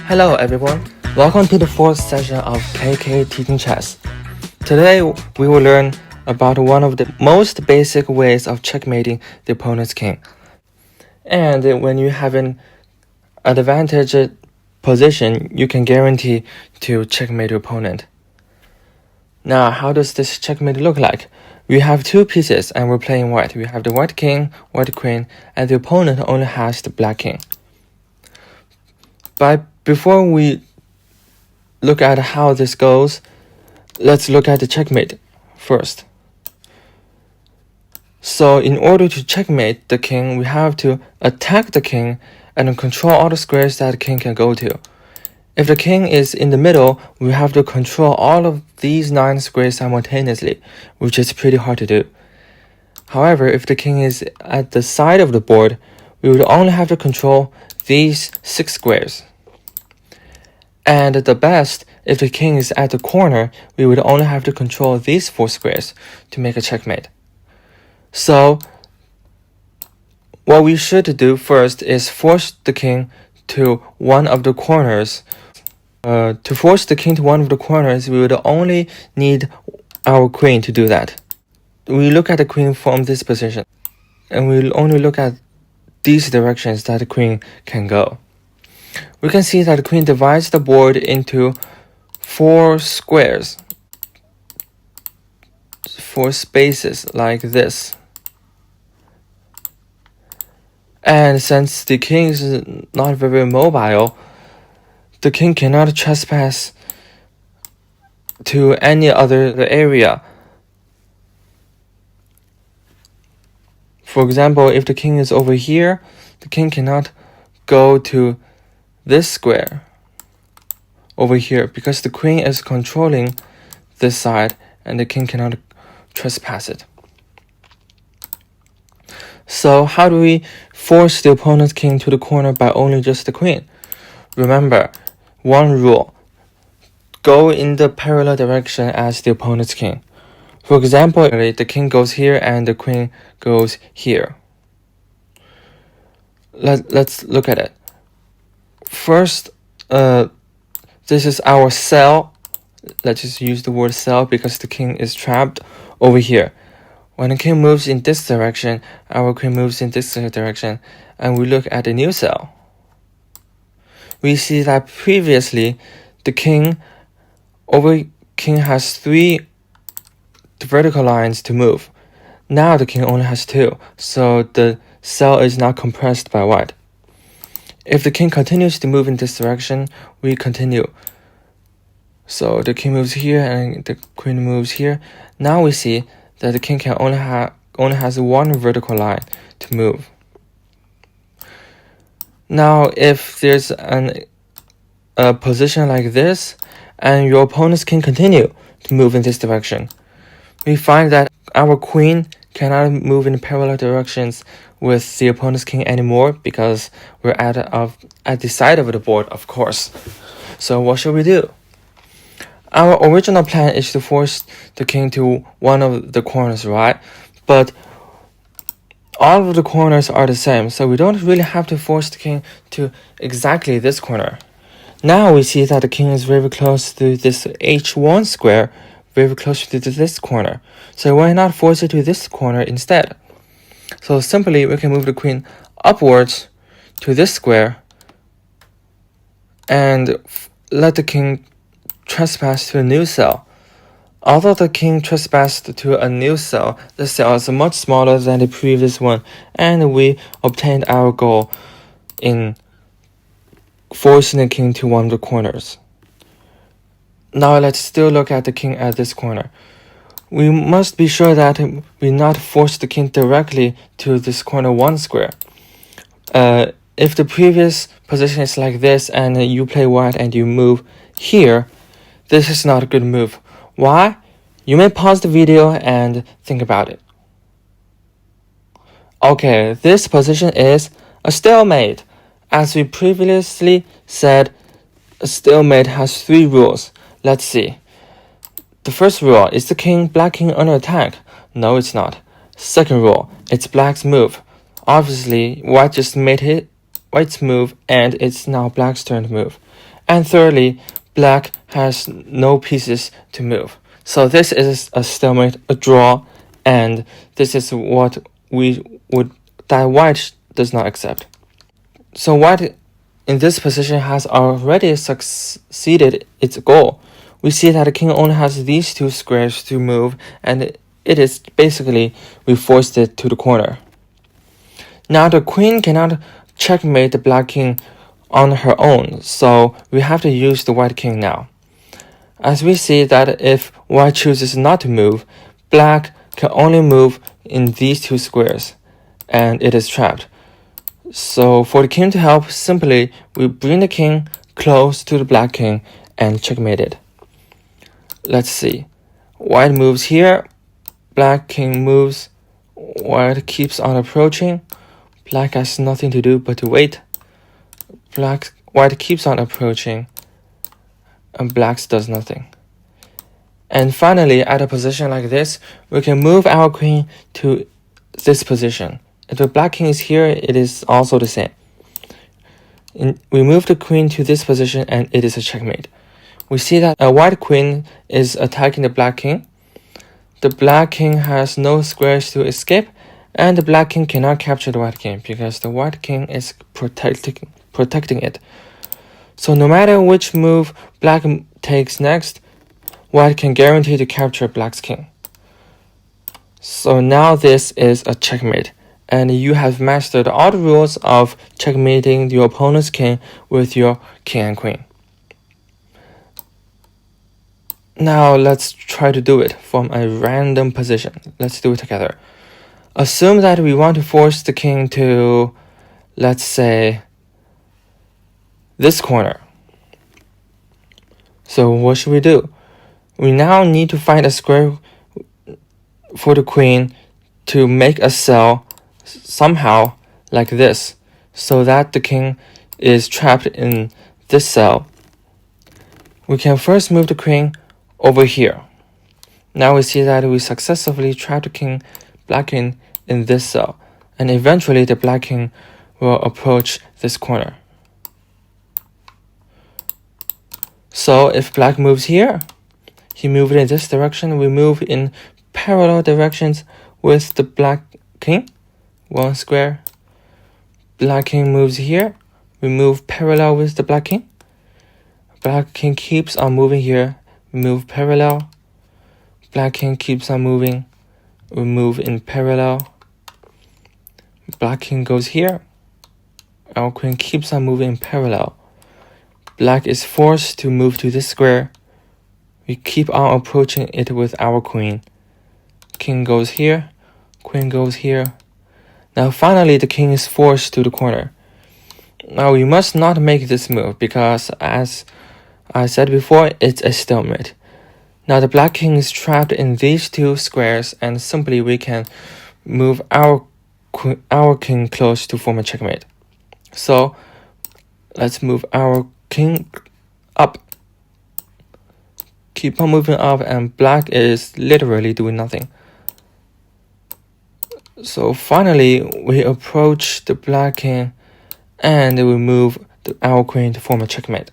Hello everyone, welcome to the fourth session of KK Teaching Chess. Today we will learn about one of the most basic ways of checkmating the opponent's king. And when you have an advantaged position, you can guarantee to checkmate your opponent. Now, how does this checkmate look like? We have two pieces and we're playing white. We have the white king, white queen, and the opponent only has the black king. Before we look at how this goes, let's look at the checkmate first. So in order to checkmate the king, we have to attack the king and control all the squares that the king can go to. If the king is in the middle, we have to control all of these 9 squares simultaneously, which is pretty hard to do. However, if the king is at the side of the board, we would only have to control these 6 squares. And the best, if the king is at the corner, we would only have to control these 4 squares to make a checkmate. So, what we should do first is force the king to one of the corners. To force the king to one of the corners, we would only need our queen to do that. We look at the queen from this position, and we'll only look at these directions that the queen can go. We can see that the queen divides the board into 4 squares, 4 spaces like this. And since the king is not very mobile, the king cannot trespass to any other area. For example, if the king is over here, the king cannot go to this square over here because the queen is controlling this side and the king cannot trespass it. So how do we force the opponent's king to the corner by only just the queen? Remember, one rule: go in the parallel direction as the opponent's king. For example, the king goes here and the queen goes here. Let's look at it. First, this is our cell. Let's just use the word cell because the king is trapped over here. When the king moves in this direction, our queen moves in this direction, and we look at the new cell. We see that previously the king has 3 vertical lines to move. Now the king only has 2, so the cell is not compressed by white. If the king continues to move in this direction, we continue. So the king moves here and the queen moves here. Now we see that the king can only has 1 vertical line to move. Now, if there's a position like this, and your opponent's king continue to move in this direction, we find that our queen cannot move in parallel directions with the opponent's king anymore because we're at the side of the board, of course. So what should we do? Our original plan is to force the king to one of the corners, right? But all of the corners are the same, so we don't really have to force the king to exactly this corner. Now we see that the king is very close to this H1 square, very close to this corner. So why not force it to this corner instead? So simply we can move the queen upwards to this square and let the king trespass to a new cell. Although the king trespassed to a new cell, the cell is much smaller than the previous one, and we obtained our goal in forcing the king to one of the corners. Now let's still look at the king at this corner. We must be sure that we not force the king directly to this corner 1 square. If the previous position is like this and you play white and you move here, this is not a good move. Why? You may pause the video and think about it. Okay, this position is a stalemate. As we previously said, a stalemate has 3 rules. Let's see. The first rule, is the black king under attack? No, it's not. Second rule, it's black's move. Obviously, white just made white's move and it's now black's turn to move. And thirdly, black has no pieces to move. So this is a stalemate, a draw, and this is what that white does not accept. So white in this position has already succeeded its goal. We see that the king only has these two squares to move, and it is basically we forced it to the corner. Now the queen cannot checkmate the black king on her own, so we have to use the white king now. As we see that if white chooses not to move, black can only move in these two squares, and it is trapped. So for the king to help, simply we bring the king close to the black king and checkmate it. Let's see. White moves here, black king moves, white keeps on approaching, black has nothing to do but to wait. White keeps on approaching, and black does nothing. And finally, at a position like this, we can move our queen to this position. If the black king is here, it is also the same. We move the queen to this position, and it is a checkmate. We see that a white queen is attacking the black king. The black king has no squares to escape, and the black king cannot capture the white king because the white king is protecting it. So no matter which move black takes next, white can guarantee to capture black's king. So now this is a checkmate, and you have mastered all the rules of checkmating your opponent's king with your king and queen. Now let's try to do it from a random position. Let's do it together. Assume that we want to force the king to, let's say, this corner. So what should we do? We now need to find a square for the queen to make a cell somehow like this, so that the king is trapped in this cell. We can first move the queen over here. Now we see that we successfully trapped the black king in this cell, and eventually the black king will approach this corner. So if black moves here, he moved in this direction, we move in parallel directions with the black king, one square. Black king moves here, we move parallel with the black king. Black king keeps on moving here, we move parallel. Black king keeps on moving, we move in parallel. Black king goes here, our queen keeps on moving in parallel. Black is forced to move to this square. We keep on approaching it with our queen. King goes here, queen goes here. Now finally the king is forced to the corner. Now we must not make this move because, as I said before, it's a stalemate. Now the black king is trapped in these two squares, and simply we can move our king close to form a checkmate. So let's move our king up. Keep on moving up, and black is literally doing nothing. So finally we approach the black king, and we move our queen to form a checkmate.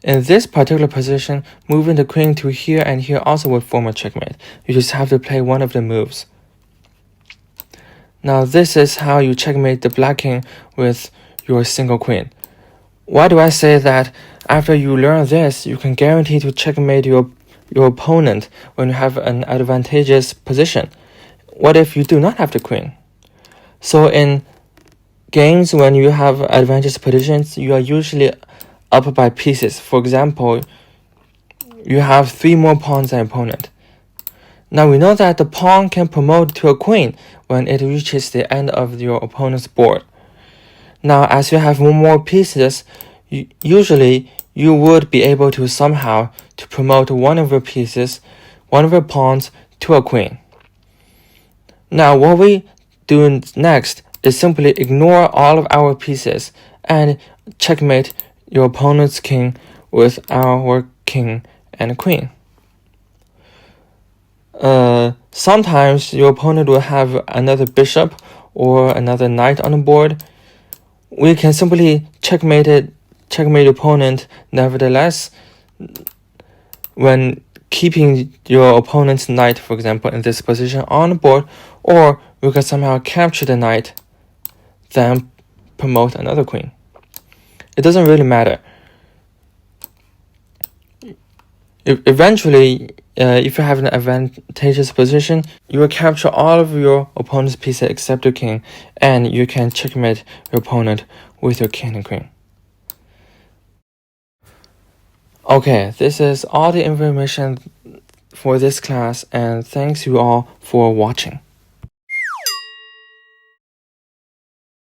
In this particular position, moving the queen to here and here also would form a checkmate. You just have to play one of the moves. Now this is how you checkmate the black king with your single queen. Why do I say that? After you learn this, you can guarantee to checkmate your opponent when you have an advantageous position. What if you do not have the queen? So in games when you have advantageous positions, you are usually up by pieces. For example, you have 3 more pawns than opponent. Now we know that the pawn can promote to a queen when it reaches the end of your opponent's board. Now as you have more pieces, usually you would be able to somehow to promote one of your pieces, one of your pawns, to a queen. Now what we do next is simply ignore all of our pieces and checkmate your opponent's king with our king and queen. Sometimes your opponent will have another bishop or another knight on the board. We can simply checkmate it checkmate your opponent. Nevertheless, when keeping your opponent's knight, for example, in this position on the board, or you can somehow capture the knight, then promote another queen. It doesn't really matter. Eventually, if you have an advantageous position, you will capture all of your opponent's pieces except your king, and you can checkmate your opponent with your king and queen. Okay, this is all the information for this class, and thanks you all for watching.